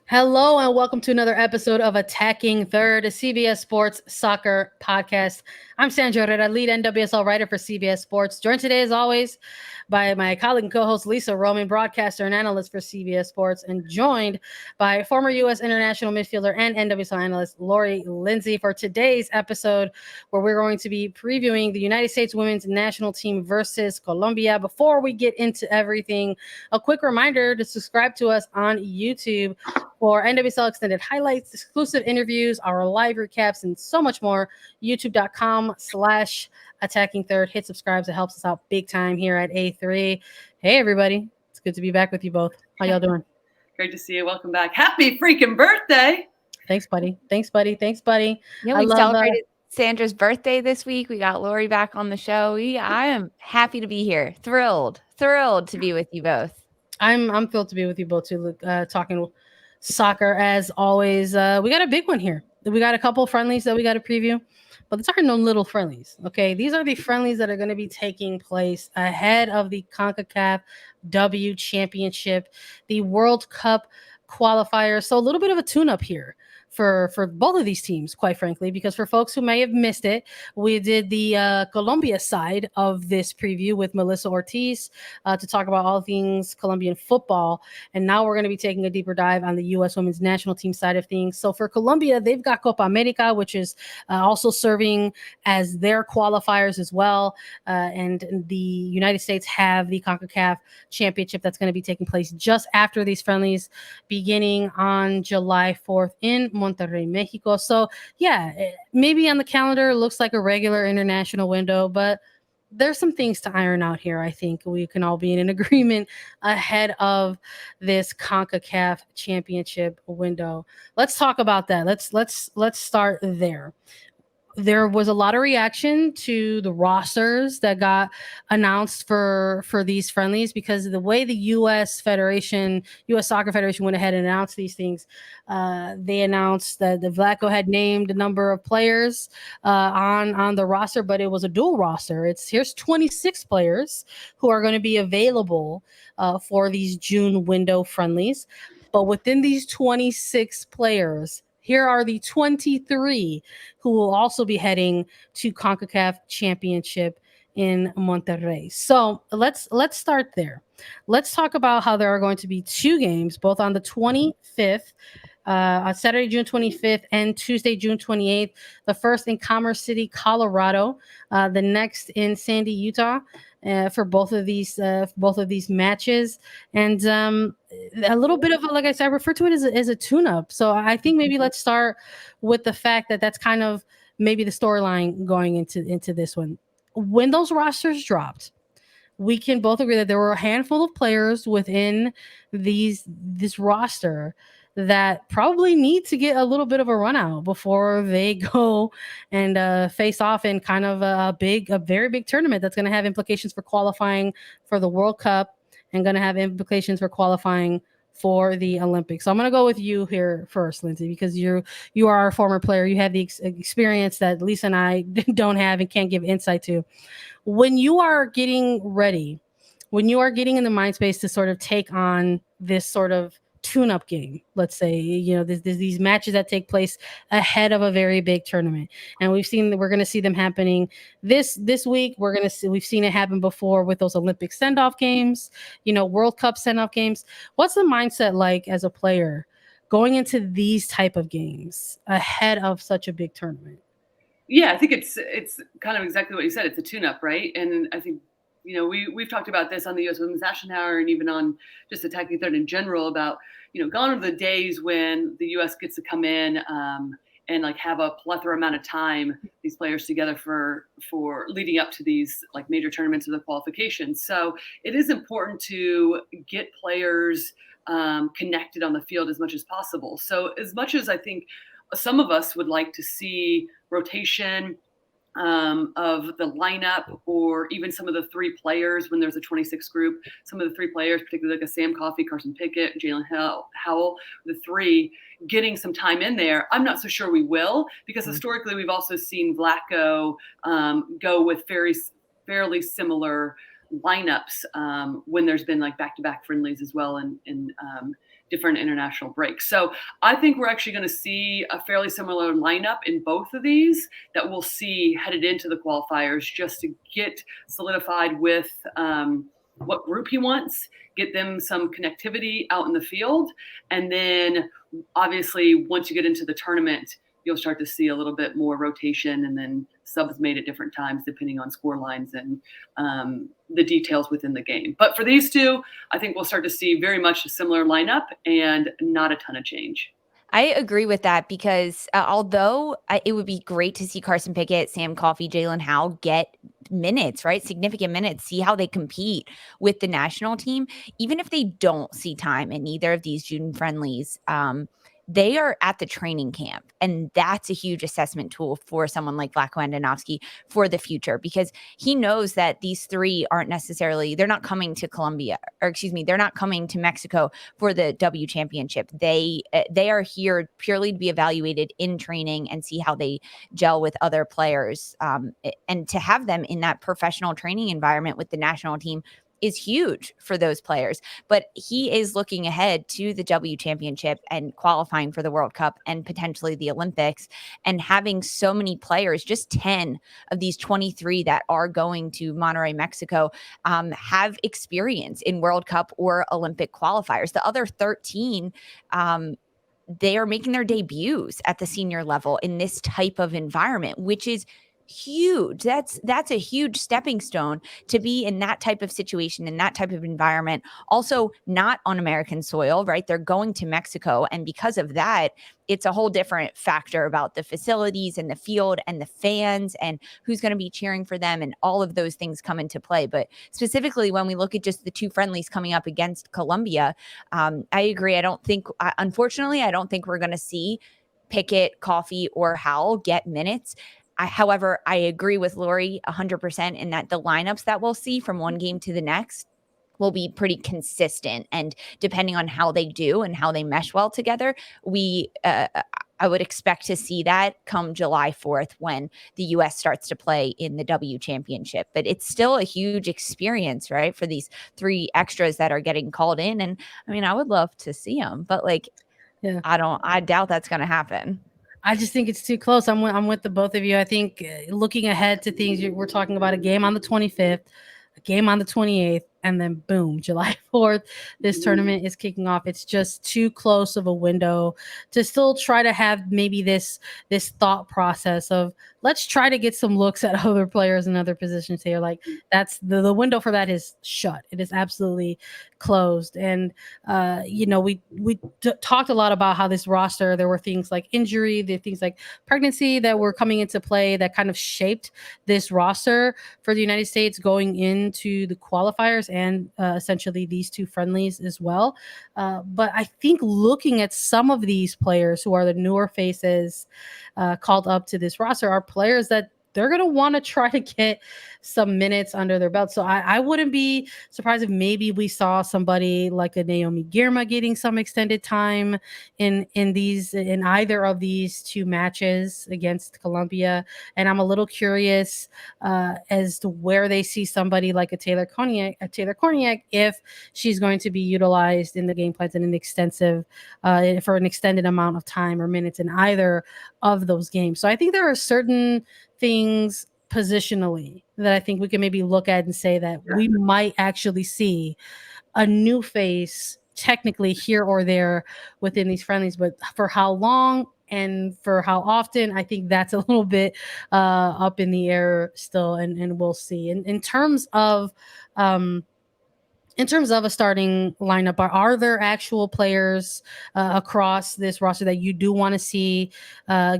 Hello and welcome to another episode of Attacking Third, a CBS Sports Soccer podcast. I'm Sandra Herrera, lead NWSL writer for CBS Sports. Joined today, as always, by my colleague and co-host Lisa Roman, broadcaster and analyst for CBS Sports, and joined by former U.S. international midfielder and NWSL analyst Lori Lindsey for today's episode, where we're going to be previewing the United States women's national team versus Colombia. Before we get into everything, a quick reminder to subscribe to us on YouTube for NWSL extended highlights, exclusive interviews, our live recaps, and so much more. YouTube.com/attacking third. Hit subscribe. It helps us out big time here at A3. Hey, everybody. It's good to be back with you both. How y'all doing? Great to see you. Welcome back. Happy freaking birthday. Thanks, buddy. Thanks, buddy. Thanks, buddy. Yeah, we celebrated Sandra's birthday this week. We got Lori back on the show. I am happy to be here. Thrilled to be with you both. I'm thrilled to be with you both too, talking soccer as always. We got a big one here. We got a couple of friendlies that we got to preview, but these are no little friendlies. Okay, these are the friendlies that are going to be taking place ahead of the Concacaf W Championship, the World Cup qualifiers. So a little bit of a tune-up here for both of these teams, quite frankly, because for folks who may have missed it, we did the Colombia side of this preview with Melissa Ortiz to talk about all things Colombian football. And now we're going to be taking a deeper dive on the U.S. women's national team side of things. So for Colombia, they've got Copa America, which is also serving as their qualifiers as well. And the United States have the CONCACAF Championship that's going to be taking place just after these friendlies, beginning on July 4th in Monterrey, Mexico. So yeah, maybe on the calendar it looks like a regular international window, but there's some things to iron out here. I think we can all be in an agreement ahead of this CONCACAF Championship window. Let's talk about that. Let's start there. There was a lot of reaction to the rosters that got announced for these friendlies, because of the way the U.S. Soccer Federation went ahead and announced these things. They announced that the Vlaco had named a number of players on the roster, but it was a dual roster. Here's 26 players who are going to be available for these June window friendlies. But within these 26 players, here are the 23 who will also be heading to CONCACAF Championship in Monterrey. So let's start there. Let's talk about how there are going to be two games, both on the 25th, on Saturday, June 25th, and Tuesday, June 28th. The first in Commerce City, Colorado. The next in Sandy, Utah. For both of these matches, and a little bit of, like I said, I refer to it as a tune-up. So I think maybe let's start with the fact that that's kind of maybe the storyline going into this one. When those rosters dropped, we can both agree that there were a handful of players within this roster that probably need to get a little bit of a run out before they go and face off in kind of a very big tournament that's going to have implications for qualifying for the World Cup and going to have implications for qualifying for the Olympics. So I'm going to go with you here first, Lindsay, because you are a former player. You have the experience that Lisa and I don't have and can't give insight to. When you are getting ready, when you are getting in the mind space to sort of take on this sort of tune-up game, let's say, there's these matches that take place ahead of a very big tournament, and we're going to see them happening this week. We've seen it happen before with those Olympic send-off games, World Cup send-off games. What's the mindset like as a player going into these type of games ahead of such a big tournament? Yeah, I think it's kind of exactly what you said. It's a tune-up, right? And I think we've talked about this on the U.S. Women's National Hour and even on just Attacking Third in general about, gone are the days when the U.S. gets to come in and like have a plethora amount of time, these players together for leading up to these like major tournaments or the qualifications. So it is important to get players connected on the field as much as possible. So as much as I think some of us would like to see rotation of the lineup, or even some of the three players when there's a 26 group, some of the three players, particularly like a Sam Coffey, Carson Pickett, Jalen Howell, the three getting some time in there. I'm not so sure we will, because historically we've also seen Vlaco go with fairly similar lineups when there's been like back-to-back friendlies as well in different international breaks. So I think we're actually going to see a fairly similar lineup in both of these that we'll see headed into the qualifiers, just to get solidified with what group he wants, get them some connectivity out in the field. And then obviously once you get into the tournament, you'll start to see a little bit more rotation and then subs made at different times depending on score lines and the details within the game. But for these two, I think we'll start to see very much a similar lineup and not a ton of change. I agree with that because although it would be great to see Carson Pickett, Sam Coffey, Jalen Howe get minutes, right? Significant minutes, see how they compete with the national team. Even if they don't see time in either of these June friendlies, they are at the training camp. And that's a huge assessment tool for someone like Vlatko Andonovski for the future, because he knows that these three aren't necessarily, they're not coming to Colombia, or excuse me, they're not coming to Mexico for the W Championship. They are here purely to be evaluated in training and see how they gel with other players. And to have them in that professional training environment with the national team is huge for those players. But he is looking ahead to the W Championship and qualifying for the World Cup and potentially the Olympics, and having so many players, just 10 of these 23 that are going to Monterrey, Mexico, have experience in World Cup or Olympic qualifiers. The other 13, they are making their debuts at the senior level in this type of environment, which is huge. That's a huge stepping stone to be in that type of situation, in that type of environment. Also not on American soil, right? They're going to Mexico. And because of that, it's a whole different factor about the facilities and the field and the fans and who's going to be cheering for them. And all of those things come into play. But specifically, when we look at just the two friendlies coming up against Colombia, I agree. Unfortunately, I don't think we're going to see Pickett, Coffey, or Howell get minutes. However, I agree with Lori 100% in that the lineups that we'll see from one game to the next will be pretty consistent. And depending on how they do and how they mesh well together, I would expect to see that come July 4th when the U.S. starts to play in the W Championship. But it's still a huge experience, right, for these three extras that are getting called in. And I mean, I would love to see them, but I doubt that's going to happen. I just think it's too close. I'm with the both of you. I think looking ahead to things, we're talking about a game on the 25th, a game on the 28th, and then boom, July 4th, this tournament is kicking off. It's just too close of a window to still try to have maybe this thought process of let's try to get some looks at other players in other positions here. Like that's the window for that is shut. It is absolutely closed. And we talked a lot about how this roster, there were things like injury, there were things like pregnancy that were coming into play that kind of shaped this roster for the United States going into the qualifiers and essentially these two friendlies as well. But I think looking at some of these players who are the newer faces called up to this roster are players that they're going to want to try to get some minutes under their belt. So I wouldn't be surprised if maybe we saw somebody like a Naomi Girma getting some extended time in either of these two matches against Colombia. And I'm a little curious as to where they see somebody like a Taylor Korniak, if she's going to be utilized in the game plans in an extensive for an extended amount of time or minutes in either of those games. So I think there are certain things positionally that I think we can maybe look at and say that we might actually see a new face technically here or there within these friendlies, but for how long and for how often, I think that's a little bit up in the air still, and we'll see. In terms of a starting lineup, are there actual players across this roster that you do want to see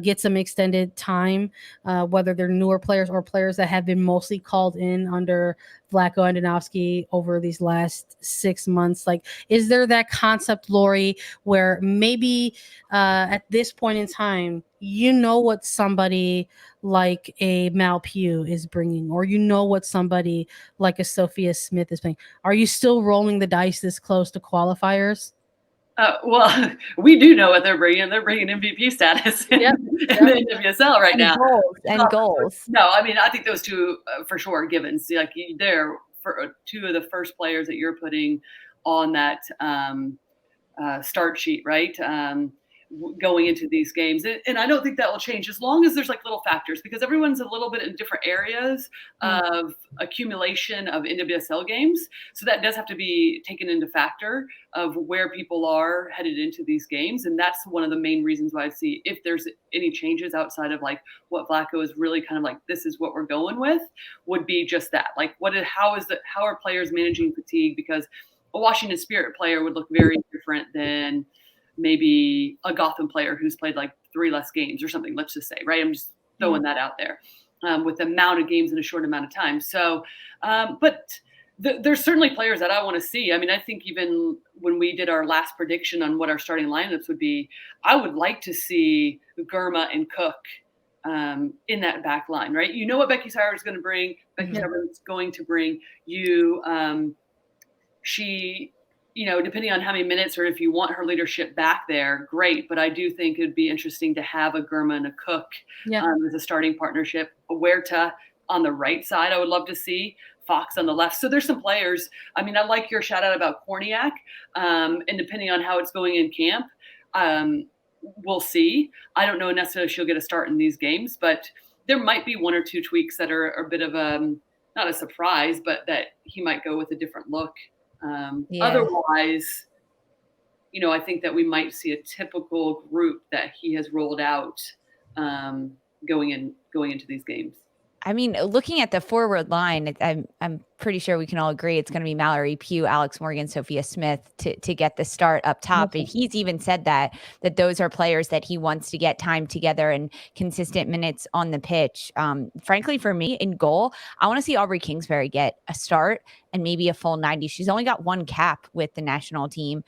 get some extended time, whether they're newer players or players that have been mostly called in under Vlatko Andonovski over these last 6 months? Like, is there that concept, Lori, where maybe at this point in time, what somebody like a Mal Pugh is bringing, or what somebody like a Sophia Smith is bringing? Are you still rolling the dice this close to qualifiers? Well, we do know what they're bringing. They're bringing MVP status in the NWSL right now. Goals. No, I mean, I think those two for sure are givens. Like they're for two of the first players that you're putting on that start sheet, right? Going into these games. And I don't think that will change as long as there's like little factors, because everyone's a little bit in different areas of accumulation of NWSL games. So that does have to be taken into factor of where people are headed into these games. And that's one of the main reasons why I see if there's any changes outside of like what Vlatko is really kind of like, this is what we're going with, would be just that. Like how are players managing fatigue? Because a Washington Spirit player would look very different than maybe a Gotham player who's played like 3 less games or something, let's just say, right? I'm just throwing that out there with the amount of games in a short amount of time. So, but there's certainly players that I want to see. I mean, I think even when we did our last prediction on what our starting lineups would be, I would like to see Girma and Cook in that back line, right? You know what Becky Sauer is going to bring. Becky Sauer is going to bring you. She, depending on how many minutes or if you want her leadership back there, great. But I do think it'd be interesting to have a Girma and a Cook as a starting partnership. A Huerta on the right side, I would love to see. Fox on the left. So there's some players. I mean, I like your shout out about Korniak. And depending on how it's going in camp, we'll see. I don't know necessarily she'll get a start in these games, but there might be 1 or 2 tweaks that are a bit of not a surprise, but that he might go with a different look. Otherwise, I think that we might see a typical group that he has rolled out going into these games. I mean, looking at the forward line, I'm pretty sure we can all agree it's going to be Mallory Pugh, Alex Morgan, Sophia Smith to get the start up top. And he's even said that those are players that he wants to get time together and consistent minutes on the pitch. Frankly, for me, in goal, I want to see Aubrey Kingsbury get a start and maybe a full 90. She's only got 1 cap with the national team.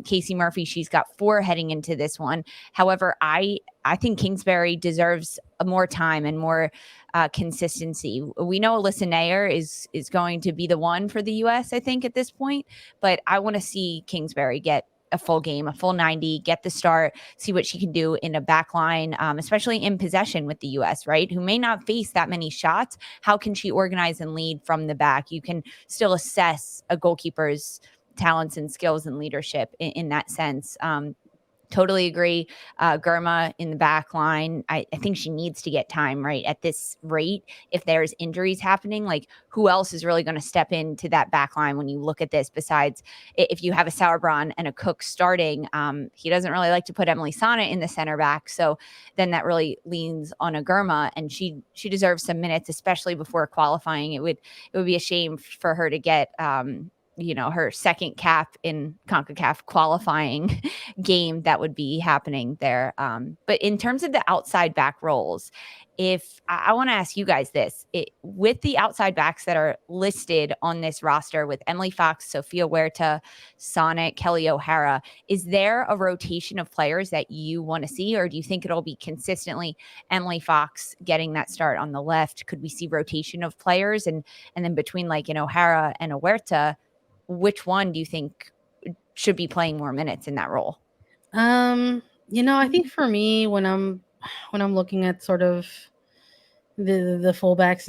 Casey Murphy, she's got 4 heading into this one. However, I think Kingsbury deserves more time and more consistency. We know Alyssa Nair is going to be the one for the U.S., I think, at this point. But I want to see Kingsbury get a full game, a full 90, get the start, see what she can do in a back line, especially in possession with the U.S., right? Who may not face that many shots. How can she organize and lead from the back? You can still assess a goalkeeper's talents and skills and leadership in that sense. Totally agree. Girma in the back line. I think she needs to get time, right? At this rate, if there's injuries happening, like who else is really going to step into that back line when you look at this, besides if you have a Sauerbrunn and a Cook starting, he doesn't really like to put Emily Sonnet in the center back. So then that really leans on a Girma, and she deserves some minutes, especially before qualifying. It would be a shame for her to get, her second cap in Concacaf qualifying game that would be happening there. But in terms of the outside back roles, if I want to ask you guys this, with the outside backs that are listed on this roster with Emily Fox, Sophia Huerta, Sonnet, Kelly O'Hara, is there a rotation of players that you want to see, or do you think it'll be consistently Emily Fox getting that start on the left? Could we see rotation of players? And then between like an O'Hara and a Huerta, which one do you think should be playing more minutes in that role? I think for me, when I'm looking at sort of the fullbacks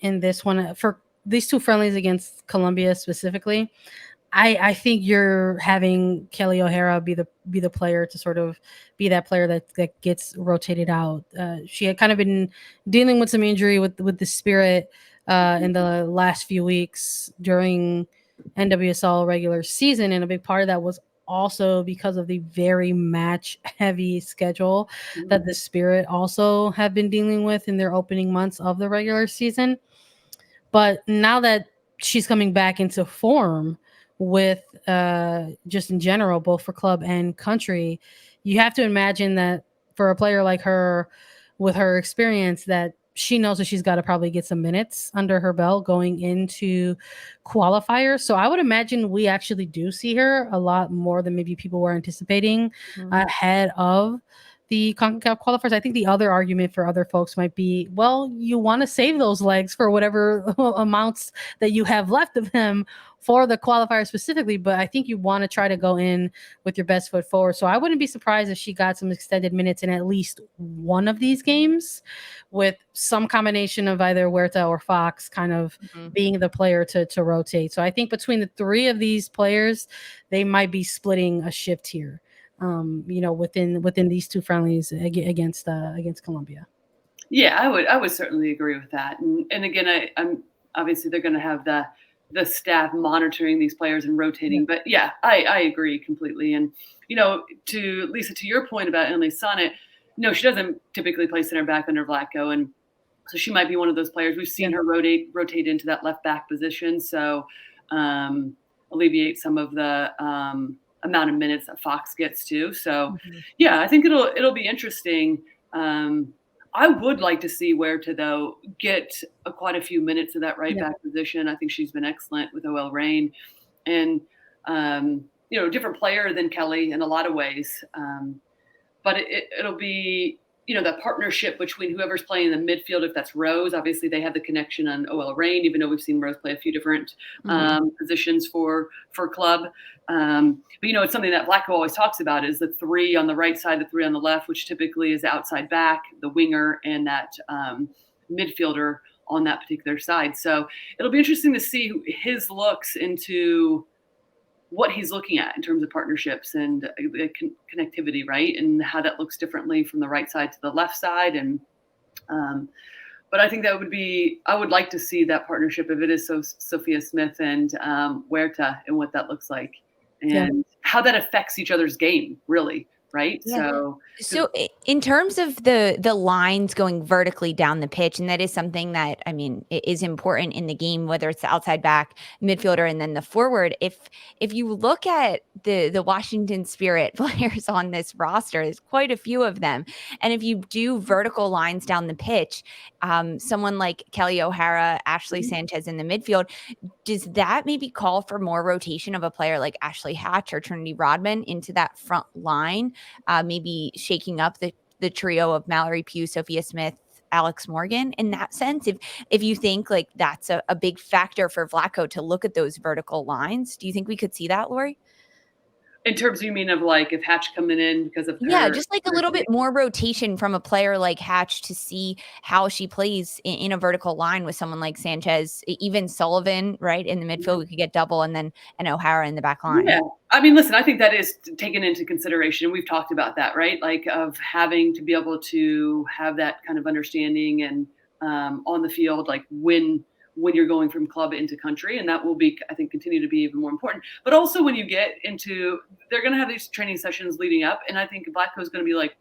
in this one, for these 2 friendlies against Colombia specifically, I think you're having Kelly O'Hara be the player to sort of be that player that gets rotated out. She had kind of been dealing with some injury with the Spirit in the last few weeks during NWSL regular season, and a big part of that was also because of the very match heavy schedule that the Spirit also have been dealing with in their opening months of the regular season. But now that she's coming back into form with just in general, both for club and country, you have to imagine that for a player like her with her experience, that she knows that she's got to probably get some minutes under her belt going into qualifiers. So I would imagine we actually do see her a lot more than maybe people were anticipating ahead of the CONCACAF qualifiers. I think the other argument for other folks might be, well, you want to save those legs for whatever amounts that you have left of them for the qualifier specifically, but I think you want to try to go in with your best foot forward. So I wouldn't be surprised if she got some extended minutes in at least one of these games, with some combination of either Huerta or Fox kind of being the player to rotate. So I think between the three of these players, they might be splitting a shift here, within these two friendlies against Colombia. Yeah, I would certainly agree with that. And again, I'm obviously they're going to have the staff monitoring these players and rotating. But yeah, I agree completely. And, to Lisa, to your point about Emily Sonnet, no, she doesn't typically play center back under Vlatko. And so she might be one of those players. We've seen her rotate into that left back position. So alleviate some of the amount of minutes that Fox gets to. So yeah, I think it'll be interesting. I would like to see Huerta, though, get quite a few minutes of that right back position. I think she's been excellent with OL Reign, and different player than Kelly in a lot of ways. But it'll be that partnership between whoever's playing in the midfield. If that's Rose, obviously they have the connection on OL Reign, even though we've seen Rose play a few different positions for club. But it's something that Vlatko always talks about, is the three on the right side, the three on the left, which typically is the outside back, the winger, and that midfielder on that particular side. So it'll be interesting to see his looks into what he's looking at in terms of partnerships and connectivity, right? And how that looks differently from the right side to the left side. And but I think I would like to see that partnership, if it is Sophia Smith and Huerta, and what that looks like, and how that affects each other's game, really, right? Yeah. So in terms of the lines going vertically down the pitch, and that is something that, is important in the game, whether it's the outside back, midfielder, and then the forward. If you look at the Washington Spirit players on this roster, there's quite a few of them. And if you do vertical lines down the pitch, someone like Kelly O'Hara, Ashley Sanchez in the midfield, does that maybe call for more rotation of a player like Ashley Hatch or Trinity Rodman into that front line? Maybe shaking up the trio of Mallory Pugh, Sophia Smith, Alex Morgan in that sense. If you think like that's a big factor for Vlatko to look at those vertical lines, do you think we could see that, Lori? In terms, you mean of like if Hatch coming in because of just like a little bit more rotation from a player like Hatch to see how she plays in a vertical line with someone like Sanchez, even Sullivan, right? In the midfield, we could get double, and O'Hara in the back line. Yeah. Listen, I think that is taken into consideration. We've talked about that, right? Like of having to be able to have that kind of understanding and on the field, like when you're going from club into country, and that will be, I think, continue to be even more important. But also when you get into, they're going to have these training sessions leading up, and I think Vlatko is going to be like,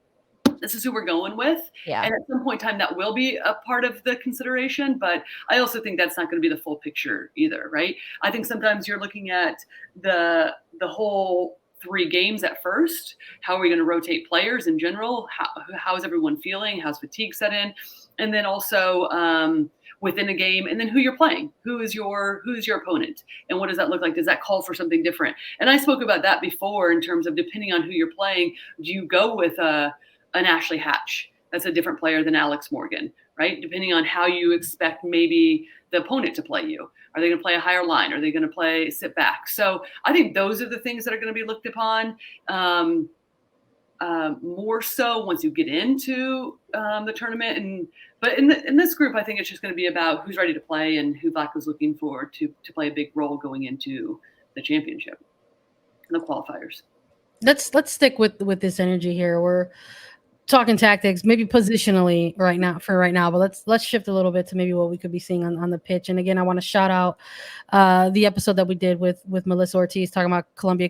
this is who we're going with. Yeah. And at some point in time, that will be a part of the consideration, but I also think that's not going to be the full picture either, right? I think sometimes you're looking at the whole 3 games at first. How are we going to rotate players in general? How is everyone feeling? How's fatigue set in? And then also within a game, and then who you're playing, who's your opponent, and what does that look like? Does that call for something different? And I spoke about that before in terms of depending on who you're playing. Do you go with an Ashley Hatch? That's a different player than Alex Morgan, right? Depending on how you expect maybe the opponent to play you. Are they going to play a higher line? Are they going to play sit back? So I think those are the things that are going to be looked upon. More so once you get into the tournament, but in this group, I think it's just going to be about who's ready to play and who Vlatko's looking for to play a big role going into the championship and the qualifiers. Let's stick with this energy here. We're talking tactics, maybe positionally right now, but let's shift a little bit to maybe what we could be seeing on the pitch. And again, I want to shout out the episode that we did with Melissa Ortiz talking about Colombia,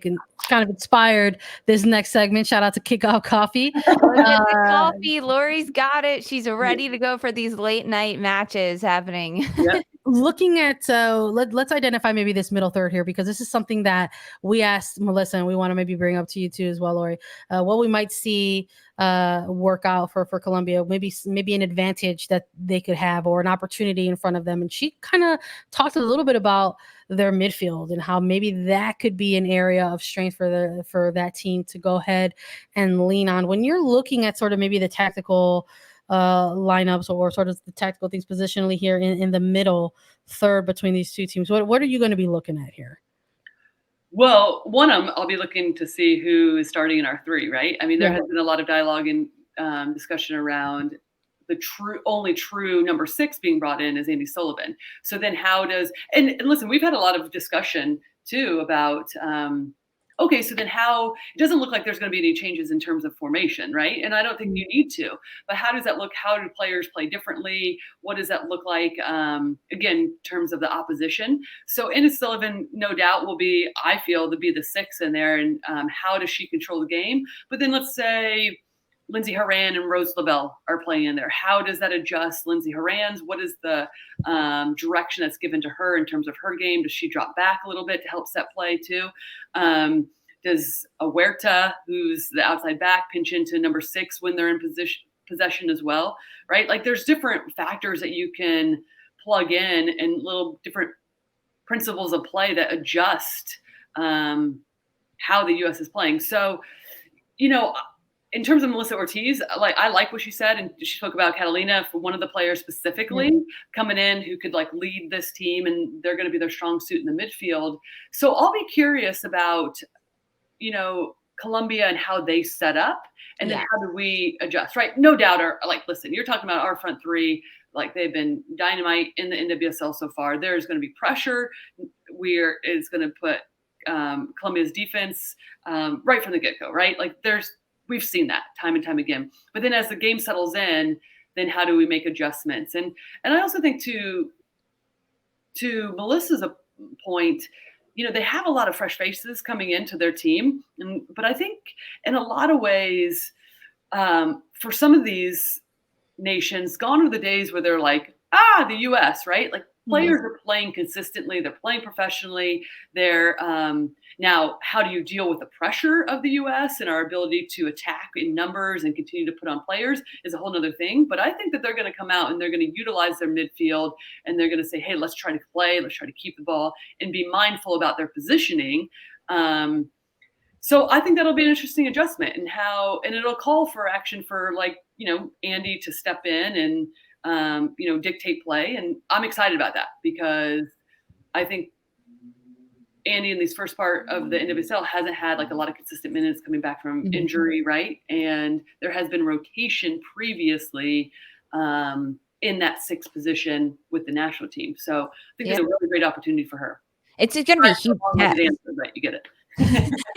kind of inspired this next segment. Shout out to Kickoff Coffee. Coffee, Lori's got it. She's ready to go for these late night matches happening. Yep. looking at let's identify maybe this middle third here, because this is something that we asked Melissa and we want to maybe bring up to you too as well, Lori. What we might see work out for Colombia, maybe an advantage that they could have or an opportunity in front of them. And she kind of talked a little bit about their midfield and how maybe that could be an area of strength for that team to go ahead and lean on. When you're looking at sort of maybe the tactical lineups or sort of the tactical things positionally here in the middle third between these two teams, what are you going to be looking at here? Well, one of them, I'll be looking to see who is starting in our three, right? I mean, there has been a lot of dialogue and discussion around the only true number 6 being brought in is Andi Sullivan. So then how does, and listen, we've had a lot of discussion too about, okay, so then how, it doesn't look like there's going to be any changes in terms of formation, right? And I don't think you need to, but how does that look? How do players play differently? What does that look like, again, in terms of the opposition? So Andi Sullivan, no doubt, will be, I feel, to be the 6 in there. And how does she control the game? But then let's say Lindsey Herrera and Rose Lavelle are playing in there. How does that adjust Lindsey Herrera's? What is the direction that's given to her in terms of her game? Does she drop back a little bit to help set play too? Does Huerta, who's the outside back, pinch into number 6 when they're in possession as well, right? Like there's different factors that you can plug in and little different principles of play that adjust how the U.S. is playing. So, in terms of Melissa Ortiz, I like what she said, and she spoke about Catalina for one of the players specifically coming in who could lead this team, and they're going to be their strong suit in the midfield. So I'll be curious about, Colombia and how they set up, and then how do we adjust, right? No doubt, listen, you're talking about our front three, they've been dynamite in the NWSL so far. There's going to be pressure. It's going to put Colombia's defense right from the get-go, right? We've seen that time and time again. But then as the game settles in, then how do we make adjustments? And I also think to Melissa's point, they have a lot of fresh faces coming into their team. But I think in a lot of ways, for some of these nations, gone are the days where they're the U.S., right? Players are playing consistently. They're playing professionally. They're now, how do you deal with the pressure of the U.S. and our ability to attack in numbers and continue to put on players is a whole nother thing. But I think that they're going to come out and they're going to utilize their midfield and they're going to say, hey, let's try to play. Let's try to keep the ball and be mindful about their positioning. So I think that'll be an interesting adjustment and it'll call for action for Andi to step in and, dictate play. And I'm excited about that because I think Andi in this first part of the NWSL hasn't had a lot of consistent minutes coming back from injury, right? And there has been rotation previously in that 6th position with the national team. So I think it's a really great opportunity for her. It's going to be a huge test. Right, you get it.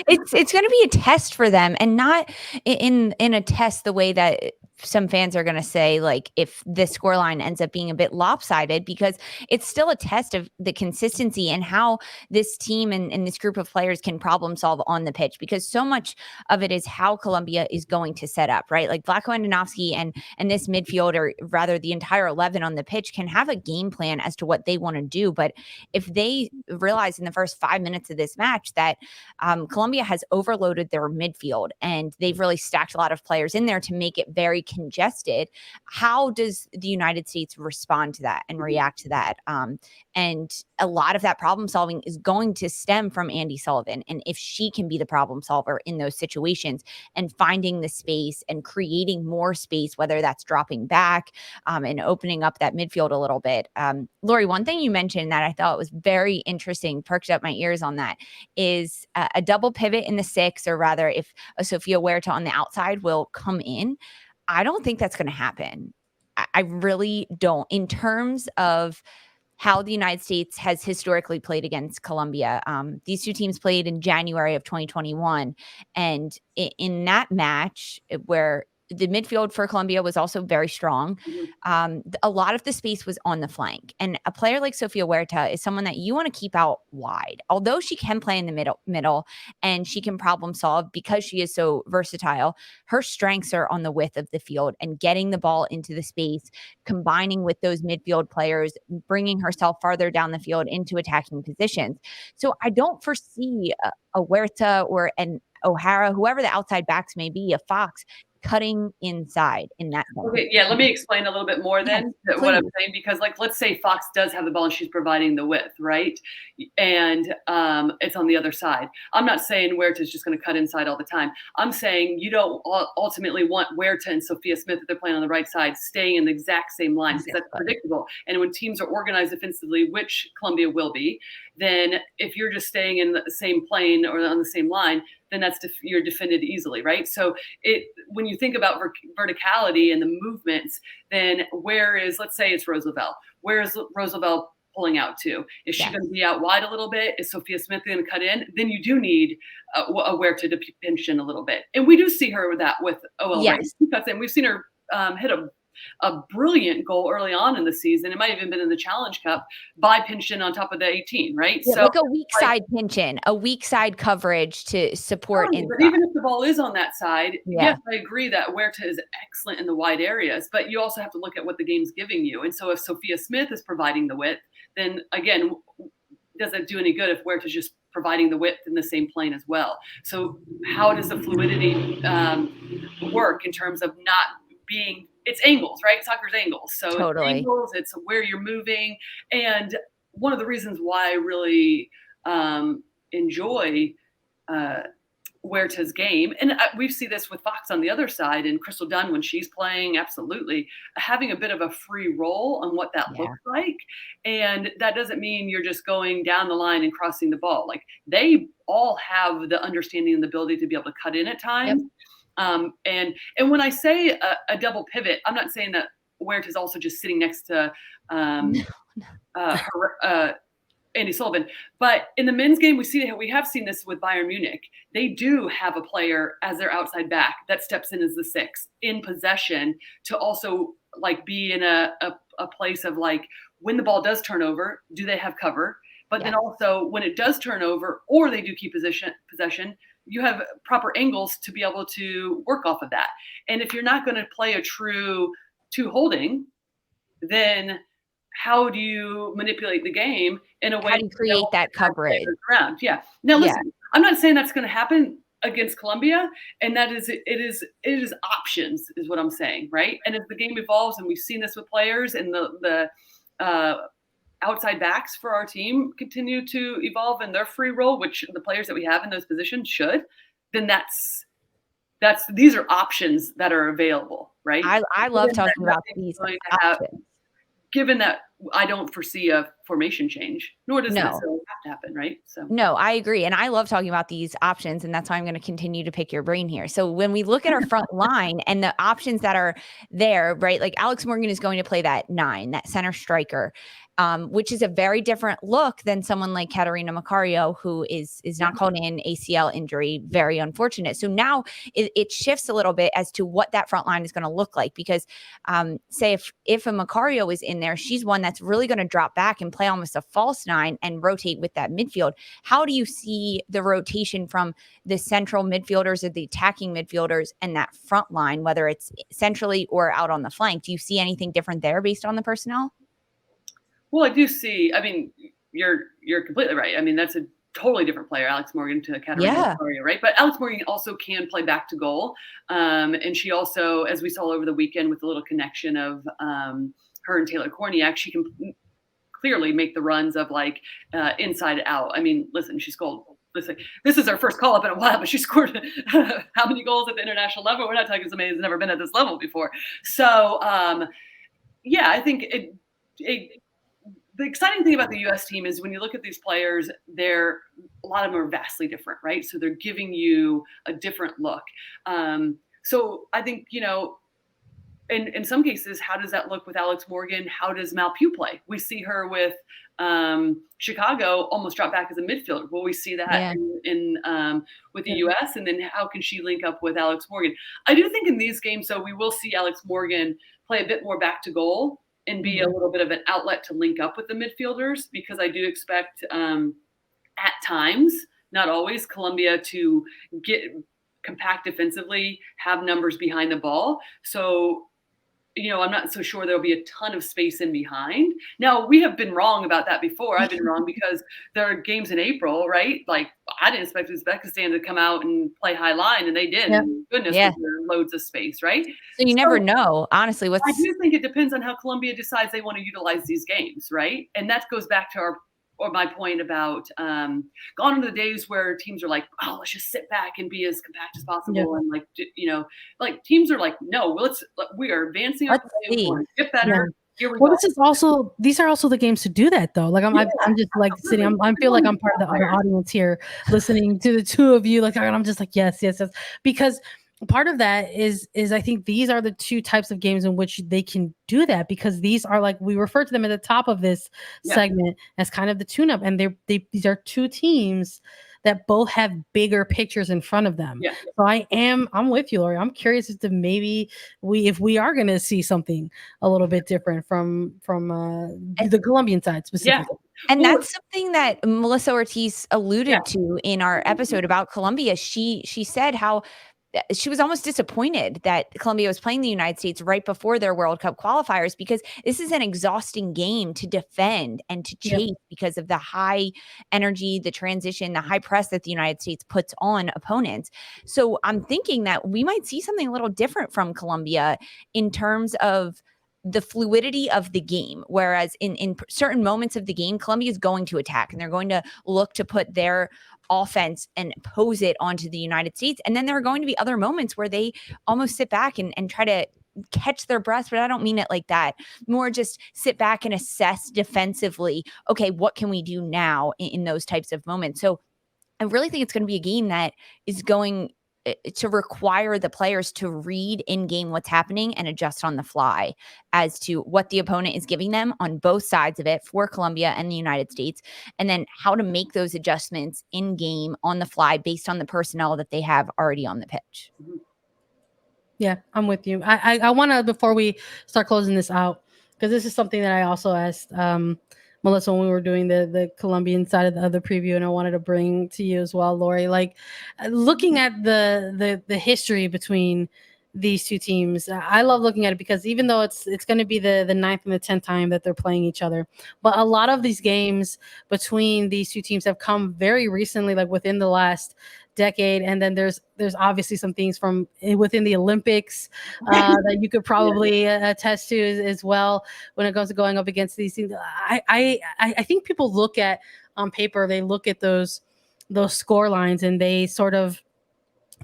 It's going to be a test for them, and not in a test the way that some fans are going to say, if the scoreline ends up being a bit lopsided, because it's still a test of the consistency and how this team and this group of players can problem solve on the pitch, because so much of it is how Colombia is going to set up, right? Vlatko Andonovski and this midfield, or rather the entire 11 on the pitch, can have a game plan as to what they want to do. But if they realize in the first 5 minutes of this match that Colombia has overloaded their midfield and they've really stacked a lot of players in there to make it very congested, how does the United States respond to that and react to that? And a lot of that problem solving is going to stem from Andi Sullivan. And if she can be the problem solver in those situations and finding the space and creating more space, whether that's dropping back and opening up that midfield a little bit. Lori, one thing you mentioned that I thought was very interesting, perked up my ears on that, is a double pivot in the 6, or rather if a Sofia Huerta on the outside will come in. I don't think that's going to happen. I really don't. In terms of how the United States has historically played against Colombia, these two teams played in January of 2021. And in that match where the midfield for Colombia was also very strong. A lot of the space was on the flank. And a player like Sofia Huerta is someone that you want to keep out wide. Although she can play in the middle and she can problem solve because she is so versatile, her strengths are on the width of the field and getting the ball into the space, combining with those midfield players, bringing herself farther down the field into attacking positions. So I don't foresee a Huerta or an O'Hara, whoever the outside backs may be, a Fox, cutting inside in that sense. Okay, yeah, let me explain a little bit more then what I'm saying, because like, let's say Fox does have the ball and she's providing the width, right? And it's on the other side. I'm not saying Huerta is just going to cut inside all the time. I'm saying you don't ultimately want Huerta and Sophia Smith, if they're playing on the right side, staying in the exact same line, because that's predictable. And when teams are organized defensively, which Colombia will be, then if you're just staying in the same plane or on the same line, then you're defended easily, right? So when you think about verticality and the movements, then let's say it's Roosevelt. Where is Roosevelt pulling out to? Is she going to be out wide a little bit? Is Sophia Smith going to cut in? Then you do need a Huerta to pinch in a little bit. And we do see her with that with OL. Yes. Right? We've seen her hit a brilliant goal early on in the season. It might have even been in the Challenge Cup by pinch in on top of the 18, right? Yeah, so like a weak side pinch in, a weak side coverage to support. But even if the ball is on that side, yes, I agree that Huerta is excellent in the wide areas, but you also have to look at what the game's giving you. And so if Sophia Smith is providing the width, then again, does it do any good if Huerta's just providing the width in the same plane as well? So how does the fluidity work in terms of not being, it's angles, right? Soccer's angles. So It's angles, it's where you're moving. And one of the reasons why I really enjoy Huerta's game, and we see this with Fox on the other side and Crystal Dunn when she's playing, absolutely, having a bit of a free role on what that looks like. And that doesn't mean you're just going down the line and crossing the ball. Like, they all have the understanding and the ability to be able to cut in at times. And when I say a double pivot, I'm not saying that Huerta is also just sitting next to Andi Sullivan. But in the men's game, we have seen this with Bayern Munich. They do have a player as their outside back that steps in as the 6 in possession to also like be in a place of like, when the ball does turn over, do they have cover? But then also when it does turn over or they do keep possession, you have proper angles to be able to work off of that. And if you're not going to play a true 2 holding, then how do you manipulate the game in a way? How do you create that coverage? Around? Yeah. Now listen, I'm not saying that's going to happen against Colombia, and it is options is what I'm saying, right? And as the game evolves, and we've seen this with players, and the outside backs for our team continue to evolve in their free role, which the players that we have in those positions should, then these are options that are available, right? I love talking about these options. Given that I don't foresee a formation change, nor does it necessarily have to happen, right? So no, I agree. And I love talking about these options, and that's why I'm going to continue to pick your brain here. So when we look at our front line and the options that are there, right? Like Alex Morgan is going to play that 9, that center striker, which is a very different look than someone like Catarina Macario, who is not called in ACL injury. Very unfortunate. So now it shifts a little bit as to what that front line is going to look like, because say if a Macario is in there, she's one that's really going to drop back and play almost a false 9 and rotate with that midfield. How do you see the rotation from the central midfielders or the attacking midfielders and that front line, whether it's centrally or out on the flank? Do you see anything different there based on the personnel? Well, I do see. I mean, you're completely right. I mean, that's a totally different player, Alex Morgan to Catarina Macario, right? But Alex Morgan also can play back to goal, and she also, as we saw over the weekend, with a little connection of her and Taylor Korniak, she can clearly make the runs of like inside out. I mean, listen, she scored. Listen, this is her first call up in a while, but she scored how many goals at the international level? We're not talking somebody who's never been at this level before. So, yeah, I think the exciting thing about the U.S. team is when you look at these players, a lot of them are vastly different, right? So they're giving you a different look. So I think, in some cases, how does that look with Alex Morgan? How does Mal Pugh play? We see her with Chicago almost drop back as a midfielder. Will we see that in with the US? And then how can she link up with Alex Morgan? I do think in these games, though, we will see Alex Morgan play a bit more back to goal and be a little bit of an outlet to link up with the midfielders, because I do expect at times, not always, Colombia to get compact defensively, have numbers behind the ball. So, I'm not so sure there'll be a ton of space in behind. Now, we have been wrong about that before. I've been wrong because there are games in April, right? Like, I didn't expect Uzbekistan to come out and play high line, and they did. Yep. Goodness, was there loads of space, right? So you never know, honestly. I do think it depends on how Colombia decides they want to utilize these games, right? And that goes back to my point about gone are the days where teams are like, oh, let's just sit back and be as compact as possible. And like teams are like, no, we are advancing our play, we want to get better. Here we go. These are also the games to do that though. Like I'm just like sitting, I feel like I'm part of the audience here listening to the two of you. Like I'm just like, yes. Because part of that is I think these are the two types of games in which they can do that, because these are, like, we refer to them at the top of this segment as kind of the tune-up, and these are two teams that both have bigger pictures in front of them. So I'm with you, Lori. I'm curious as to maybe if we are going to see something a little bit different from the Colombian side specifically. And that's something that Melissa Ortiz alluded to in our episode about Colombia. She said how she was almost disappointed that Colombia was playing the United States right before their World Cup qualifiers, because this is an exhausting game to defend and to chase because of the high energy, the transition, the high press that the United States puts on opponents. So I'm thinking that we might see something a little different from Colombia in terms of the fluidity of the game. Whereas in certain moments of the game, Colombia is going to attack and they're going to look to put their offense and pose it onto the United States. And then there are going to be other moments where they almost sit back and try to catch their breath, but I don't mean it like that. More just sit back and assess defensively. Okay, what can we do now in those types of moments? So I really think it's going to be a game that is going to require the players to read in game what's happening and adjust on the fly as to what the opponent is giving them on both sides of it for Colombia and the United States, and then how to make those adjustments in game on the fly based on the personnel that they have already on the pitch. Yeah, I'm with you. I want to, before we start closing this out, because this is something that I also asked Melissa when we were doing the Colombian side of the preview, and I wanted to bring to you as well, Lori. Like, looking at the history between these two teams, I love looking at it, because even though it's going to be the 9th and the 10th time that they're playing each other, but a lot of these games between these two teams have come very recently, like within the last decade. And then there's obviously some things from within the Olympics that you could probably attest to as well when it comes to going up against these teams. I think people look at, on paper, they look at those score lines and they sort of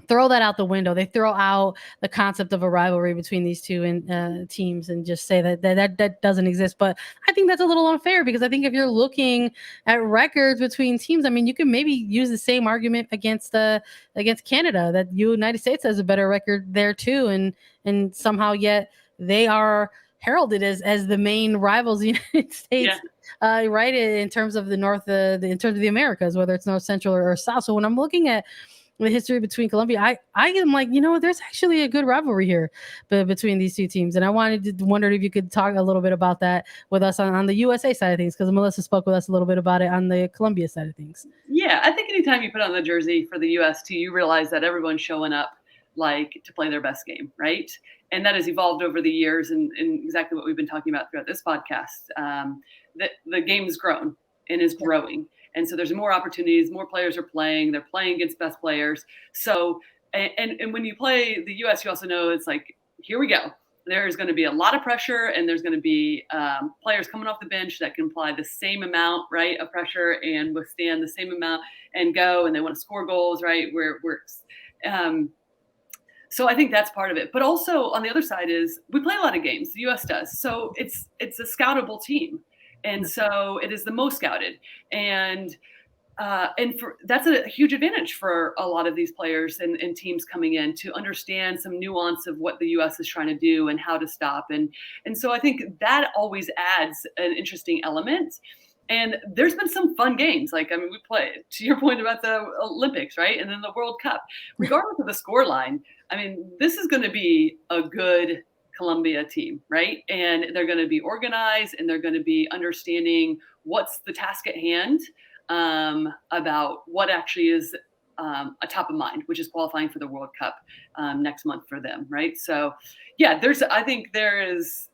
throw that out the window. They throw out the concept of a rivalry between these two teams and just say that doesn't exist. But I think that's a little unfair, because I think if you're looking at records between teams, I mean, you can maybe use the same argument against Canada, that the United States has a better record there too, and somehow yet they are heralded as the main rivals of the United States, right, in terms of the North, in terms of the Americas, whether it's North, Central, or South. So when I'm looking at the history between Colombia, I am like, there's actually a good rivalry here between these two teams. And I wondered if you could talk a little bit about that with us on the USA side of things, because Melissa spoke with us a little bit about it on the Colombia side of things. Yeah, I think anytime you put on the jersey for the US too, you realize that everyone's showing up like to play their best game, right? And that has evolved over the years, and exactly what we've been talking about throughout this podcast. The game has grown and is growing. And so there's more opportunities, more players are playing, they're playing against best players. So, and when you play the US, you also know it's like, here we go. There's going to be a lot of pressure, and there's going to be players coming off the bench that can apply the same amount, right, of pressure and withstand the same amount and go, and they want to score goals, right, where it works. So I think that's part of it. But also on the other side is we play a lot of games, the US does. So it's a scoutable team. And so it is the most scouted. And that's a huge advantage for a lot of these players and teams coming in to understand some nuance of what the U.S. is trying to do and how to stop. And so I think that always adds an interesting element. And there's been some fun games. Like, I mean, we play, to your point about the Olympics, right? And then the World Cup. Regardless of the scoreline, I mean, this is going to be a good Colombia team, right? And they're going to be organized and they're going to be understanding what's the task at hand, about what actually is a top of mind, which is qualifying for the World Cup next month for them, right? So, yeah, I think there's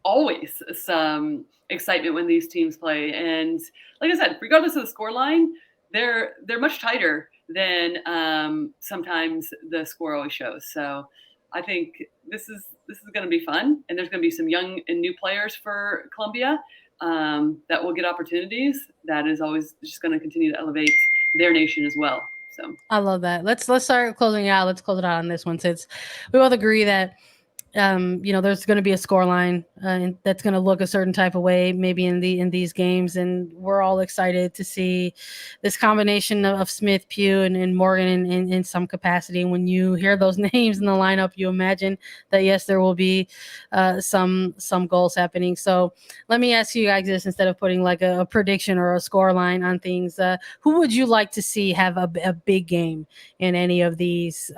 always some excitement when these teams play, and like I said, regardless of the scoreline, they're much tighter than sometimes the score always shows. So, I think this is going to be fun, and there's going to be some young and new players for Colombia that will get opportunities. That is always just going to continue to elevate their nation as well. So I love that. Let's start closing it out. Let's close it out on this one, since we both agree that there's going to be a score line that's going to look a certain type of way, maybe in these games, and we're all excited to see this combination of Smith, Pugh, and Morgan in some capacity. And when you hear those names in the lineup, you imagine that yes, there will be some goals happening. So let me ask you guys this, instead of putting like a prediction or a score line on things. Who would you like to see have a big game in any of these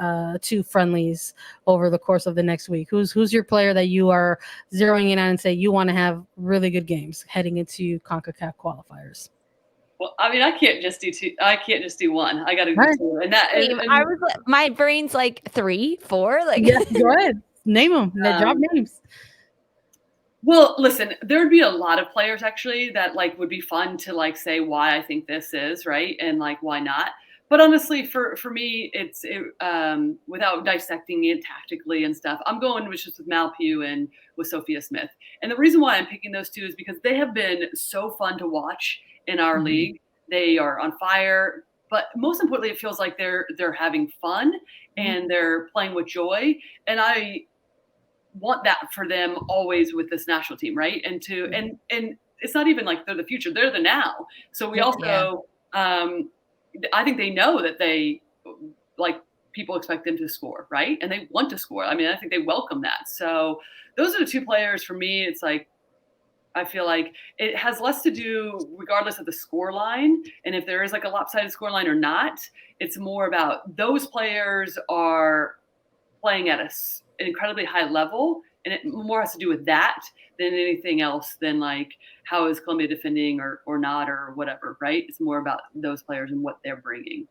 two friendlies over the course of the next week? Who's your player that you are zeroing in on and say you want to have really good games heading into CONCACAF qualifiers? Well, I mean, I can't just do two. I can't just do one. I got to do two. And that, I was, my brain's like 3, 4. Like, yeah, go ahead, name them. Drop names. Well, listen, there would be a lot of players actually that like would be fun to like say why I think this is right and like why not. But honestly, for me, it's without dissecting it tactically and stuff, I'm going with Mal Pugh and with Sophia Smith. And the reason why I'm picking those two is because they have been so fun to watch in our league. They are on fire, but most importantly, it feels like they're having fun and they're playing with joy. And I want that for them always with this national team, right? And it's not even like they're the future; they're the now. So we also. I think they know that they like people expect them to score, right? And they want to score. I mean, I think they welcome that. So those are the two players for me. It's like, I feel like it has less to do regardless of the score line. And if there is like a lopsided score line or not, it's more about those players are playing at an incredibly high level. And it more has to do with that than anything else than like how is Colombia defending or not or whatever, right? It's more about those players and what they're bringing.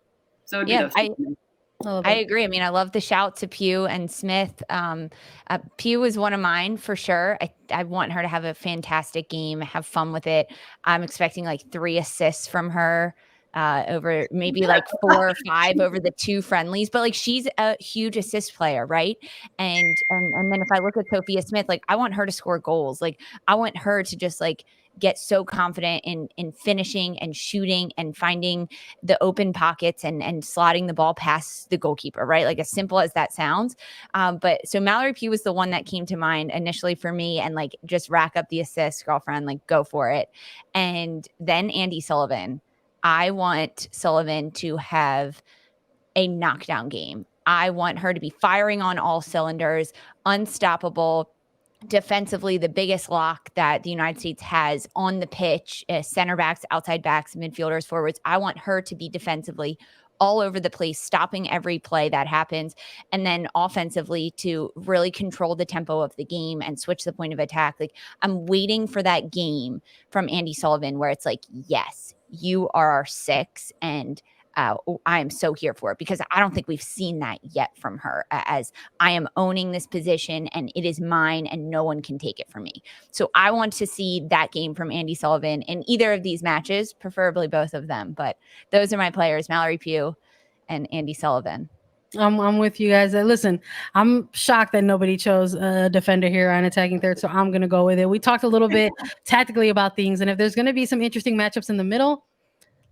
So it'd be those two. I agree. I mean, I love the shout to Pugh and Smith. Pugh is one of mine for sure. I want her to have a fantastic game, have fun with it. I'm expecting like 3 assists from her. Over maybe like 4 or 5 over the 2 friendlies, but like she's a huge assist player, right? And then if I look at Sophia Smith, like I want her to score goals. Like I want her to just like get so confident in finishing and shooting and finding the open pockets and slotting the ball past the goalkeeper, right? Like as simple as that sounds. But so Mallory Pugh was the one that came to mind initially for me, and like just rack up the assists, girlfriend, like go for it. And then Andi Sullivan. I want Sullivan to have a knockdown game. I want her to be firing on all cylinders, unstoppable, defensively, the biggest lock that the United States has on the pitch, center backs, outside backs, midfielders, forwards. I want her to be defensively all over the place, stopping every play that happens, and then offensively to really control the tempo of the game and switch the point of attack. Like I'm waiting for that game from Andi Sullivan where it's like, yes, you are our 6, and I am so here for it, because I don't think we've seen that yet from her, as I am owning this position and it is mine and no one can take it from me. So I want to see that game from Andi Sullivan in either of these matches, preferably both of them. But those are my players, Mallory Pugh and Andi Sullivan. I'm with you guys. Listen, I'm shocked that nobody chose a defender here on attacking third, so I'm going to go with it. We talked a little bit tactically about things, and if there's going to be some interesting matchups in the middle,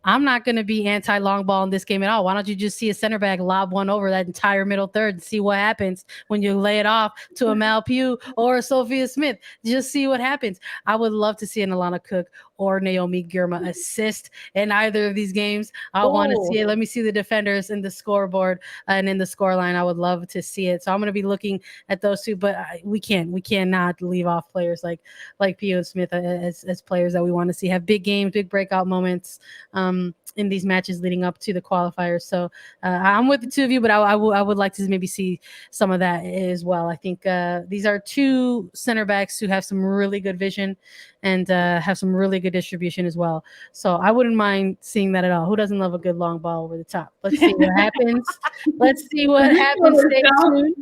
I'm not going to be anti-long ball in this game at all. Why don't you just see a center back lob one over that entire middle third and see what happens when you lay it off to a Mal Pugh or a Sophia Smith? Just see what happens. I would love to see an Alana Cook or Naomi Girma assist in either of these games. I want to see it. Let me see the defenders in the scoreboard and in the scoreline. I would love to see it. So I'm going to be looking at those two, but we cannot leave off players like Pio and Smith as players that we want to see have big games, big breakout moments in these matches leading up to the qualifiers. So I'm with the two of you, but I would like to maybe see some of that as well. I think these are two center backs who have some really good vision and have some really good distribution as well. So I wouldn't mind seeing that at all. Who doesn't love a good long ball over the top? Let's see what happens. Let's see what happens. Stay tuned.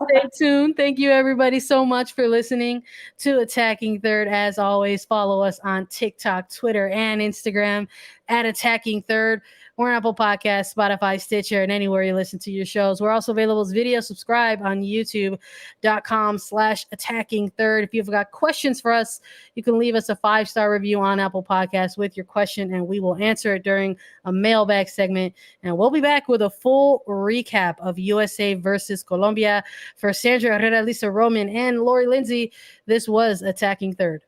Stay tuned. Thank you, everybody, so much for listening to Attacking Third. As always, follow us on TikTok, Twitter, and Instagram at Attacking Third. We're on Apple Podcasts, Spotify, Stitcher, and anywhere you listen to your shows. We're also available as video. Subscribe on youtube.com/Attacking Third. If you've got questions for us, you can leave us a 5-star review on Apple Podcasts with your question, and we will answer it during a mailbag segment. And we'll be back with a full recap of USA versus Colombia. For Sandra, Herrera, Lisa Roman, and Lori Lindsey, this was Attacking Third.